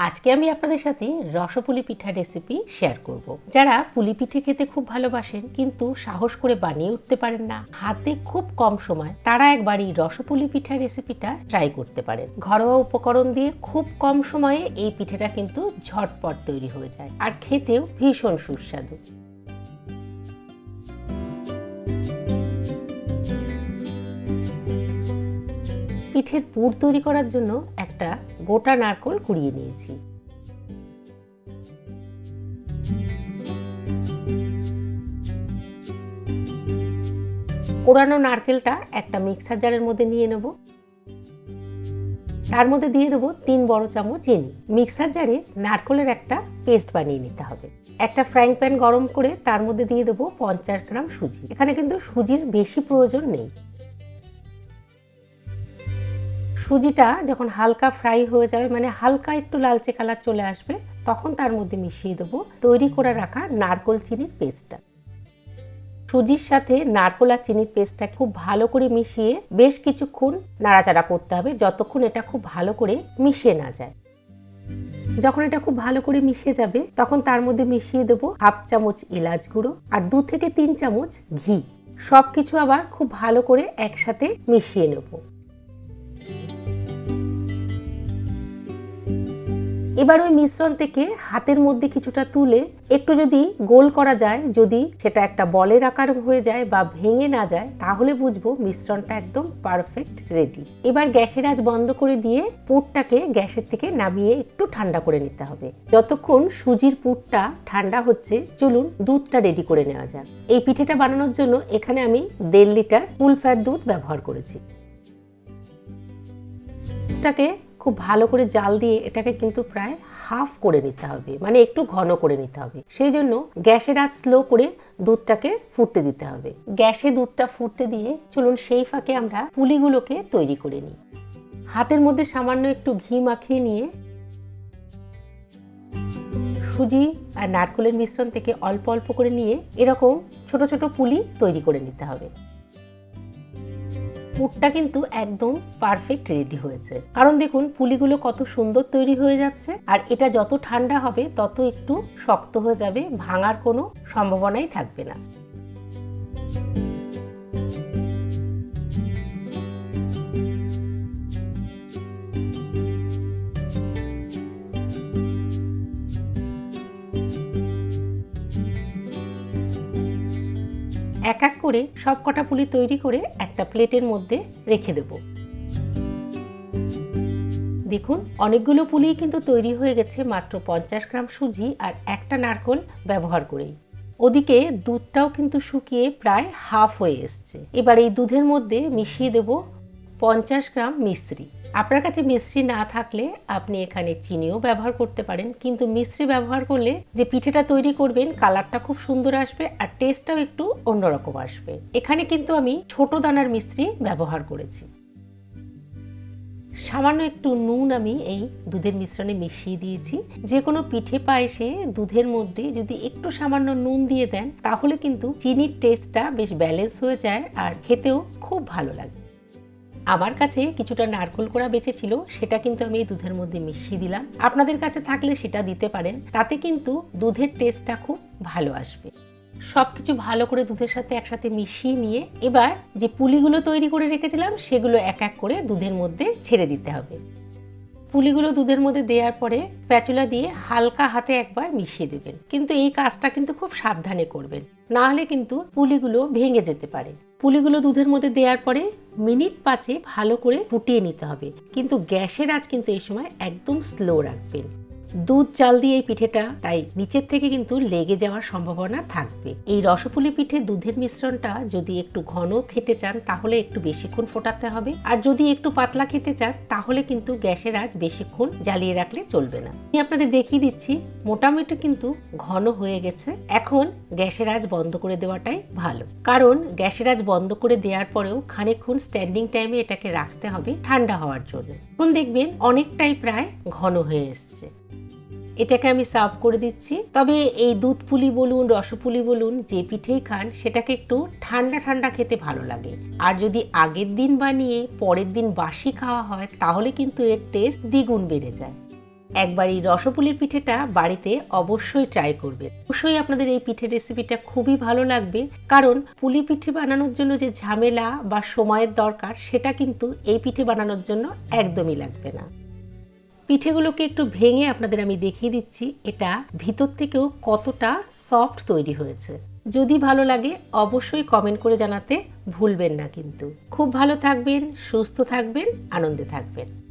আজকে আমি আপনাদের সাথে রসপুলি পিঠা রেসিপি শেয়ার করব। যারা পুলি পিঠে খেতে খুব ভালোবাসেন কিন্তু সাহস করে বানিয়ে উঠতে পারেন না, হাতে খুব কম সময়, তারা একবার এই রসপুলি পিঠা রেসিপিটা ট্রাই করতে পারেন। ঘরোয়া উপকরণ দিয়ে খুব কম সময়ে এই পিঠেটা কিন্তু ঝটপট তৈরি হয়ে যায় আর খেতেও ভীষণ সুস্বাদু। পিঠের পুর তৈরি করার জন্য একটা গোটা নারকেল কুড়িয়ে নিয়েছি। কোড়ানো নারকেলটা একটা মিক্সার জারের মধ্যে নিয়ে নেব। তার মধ্যে দিয়ে দেবো 3 বড় চামচ চিনি। মিক্সার জারে নারকেলের একটা পেস্ট বানিয়ে নিতে হবে। একটা ফ্রাইং প্যান গরম করে তার মধ্যে দিয়ে দেবো 50 গ্রাম সুজি। এখানে কিন্তু সুজির বেশি প্রয়োজন নেই। সুজিটা যখন হালকা ফ্রাই হয়ে যাবে, মানে হালকা একটু লালচে কালার চলে আসবে, তখন তার মধ্যে মিশিয়ে দেবো তৈরি করে রাখা নারকেল চিনির পেস্টটা। সুজির সাথে নারকেল আর চিনির পেস্টটা খুব ভালো করে মিশিয়ে বেশ কিছুক্ষণ নাড়াচাড়া করতে হবে, যতক্ষণ এটা খুব ভালো করে মিশিয়ে না যায়। যখন এটা খুব ভালো করে মিশে যাবে তখন তার মধ্যে মিশিয়ে দেবো 1/2 চামচ এলাচ গুঁড়ো আর 2 থেকে 3 চামচ ঘি। সবকিছু আবার খুব ভালো করে একসাথে মিশিয়ে নেব। এবার ওই মিশ্রণ থেকে হাতের মধ্যে কিছুটা তুলে একটু যদি গোল করা যায়, যদি সেটা একটা বলের আকার হয়ে যায় বা ভেঙে না যায়, তাহলে বুঝবো মিশ্রণটা একদম পারফেক্ট রেডি। এবার গ্যাসের আঁচ বন্ধ করে দিয়ে পুরটাকে গ্যাসের থেকে নামিয়ে একটু ঠান্ডা করে নিতে হবে। যতক্ষণ সুজির পুরটা ঠান্ডা হচ্ছে, চলুন দুধটা রেডি করে নেওয়া যাক। এই পিঠেটা বানানোর জন্য এখানে আমি 1.5 লিটার ফুল ফ্যাট দুধ ব্যবহার করেছি। এটাকে খুব ভালো করে জাল দিয়ে এটাকে কিন্তু প্রায় হাফ করে নিতে হবে, মানে একটু ঘন করে নিতে হবে। সেই জন্য গ্যাসের আঁচ স্লো করে দুধটাকে ফুটতে দিতে হবে। গ্যাসে দুধটা ফুটতে দিয়ে চলুন সেই ফাঁকে আমরা পুলিগুলোকে তৈরি করে নিই। হাতের মধ্যে সামান্য একটু ঘি মাখিয়ে নিয়ে সুজি আর নারকেলের মিশ্রণ থেকে অল্প অল্প করে নিয়ে এরকম ছোট ছোট পুলি তৈরি করে নিতে হবে। পুরটা কিন্তু একদম পারফেক্ট রেডি হয়েছে, কারণ দেখুন পুলিগুলো কত সুন্দর তৈরি হয়ে যাচ্ছে। আর এটা যত ঠান্ডা হবে তত একটু শক্ত হয়ে যাবে, ভাঙার কোনো সম্ভাবনাই থাকবে না। এক এক করে সব কটা পুলি তৈরি করে একটা প্লেটের মধ্যে রেখে দেব। দেখুন অনেকগুলো পুলি কিন্তু তৈরি হয়ে গেছে মাত্র 50 গ্রাম সুজি আর একটা নারকেল ব্যবহার করেই। ওদিকে দুধটাও কিন্তু শুকিয়ে প্রায় হাফ হয়ে এসছে। এবার এই দুধের মধ্যে মিশিয়ে দেব 50 গ্রাম মিশ্রি। আপনার কাছে মিশ্রি না থাকলে আপনি এখানে চিনিও ব্যবহার করতে পারেন, কিন্তু মিশ্রি ব্যবহার করলে যে পিঠেটা তৈরি করবেন কালারটা খুব সুন্দর আসবে আর টেস্টটাও একটু অন্যরকম আসবে। এখানে কিন্তু আমি ছোট দানার মিশ্রি ব্যবহার করেছি। সামান্য একটু নুন আমি এই দুধের মিশ্রণে মিশিয়ে দিয়েছি। যে কোনো পিঠে পায়েসে দুধের মধ্যে যদি একটু সামান্য নুন দিয়ে দেন তাহলে কিন্তু চিনির টেস্টটা বেশ ব্যালেন্স হয়ে যায় আর খেতেও খুব ভালো লাগে। আমার কাছে কিছুটা নারকেল কোড়া বেঁচে ছিল, সেটা কিন্তু আমি এই দুধের মধ্যে মিশিয়ে দিলাম। আপনাদের কাছে থাকলে সেটা দিতে পারেন, তাতে কিন্তু দুধের টেস্টটা খুব ভালো আসবে। সবকিছু ভালো করে দুধের সাথে একসাথে মিশিয়ে নিয়ে এবার যে পুলিগুলো তৈরি করে রেখেছিলাম সেগুলো এক এক করে দুধের মধ্যে ছেড়ে দিতে হবে। পুলিগুলো দুধের মধ্যে দেওয়ার পরে স্প্যাচুলা দিয়ে হালকা হাতে একবার মিশিয়ে দেবেন, কিন্তু এই কাজটা কিন্তু খুব সাবধানে করবেন, না হলে কিন্তু পুলিগুলো ভেঙে যেতে পারে। পুলিগুলো দুধের মধ্যে দেওয়ার পরে মিনিট 5 ভালো করে ফুটিয়ে নিতে হবে, কিন্তু গ্যাসের আঁচ কিন্তু এই সময় একদম স্লো রাখবেন। দুধ জাল দিয়ে এই পিঠেটা তাই নিচের থেকে কিন্তু লেগে যাওয়ার সম্ভাবনা থাকবে। এই রসপুলি পিঠে দুধের মিশ্রণটা যদি একটু ঘন খেতে চান তাহলে একটু বেশিক্ষণ ফোটাতে হবে, আর যদি একটু পাতলা খেতে চান তাহলে কিন্তু গ্যাসের আঁচ বেশিক্ষণ জ্বালিয়ে রাখলে চলবে না। আমি আপনাদের দেখিয়ে দিচ্ছি মোটামুটি কিন্তু ঘন হয়ে গেছে। এখন গ্যাসের আঁচ বন্ধ করে দেওয়াটাই ভালো, কারণ গ্যাসের আঁচ বন্ধ করে দেওয়ার পরেও খানিকক্ষণ স্ট্যান্ডিং টাইমে এটাকে রাখতে হবে ঠান্ডা হওয়ার জন্য। এখন দেখবেন অনেকটাই প্রায় ঘন হয়ে এসছে। এটাকে আমি সার্ভ করে দিচ্ছি। তবে এই দুধ পুলি বলুন রসপুলি বলুন যে পিঠেই খান সেটাকে একটু ঠান্ডা ঠান্ডা খেতে ভালো লাগে। আর যদি আগের দিন বানিয়ে পরের দিন বাসি খাওয়া হয় তাহলে কিন্তু এর টেস্ট দ্বিগুণ বেড়ে যায়। একবার এই রসপুলির পিঠেটা বাড়িতে অবশ্যই ট্রাই করবে। অবশ্যই আপনাদের এই পিঠের রেসিপিটা খুবই ভালো লাগবে, কারণ পুলি পিঠে বানানোর জন্য যে ঝামেলা বা সময়ের দরকার সেটা কিন্তু এই পিঠে বানানোর জন্য একদমই লাগবে না। পিঠেগুলোকে একটু ভেঙে আপনাদের আমি দেখিয়ে দিচ্ছি এটা ভিতর থেকেও কতটা সফট তৈরি হয়েছে। যদি ভালো লাগে অবশ্যই কমেন্ট করে জানাতে ভুলবেন না কিন্তু। খুব ভালো থাকবেন, সুস্থ থাকবেন, আনন্দে থাকবেন।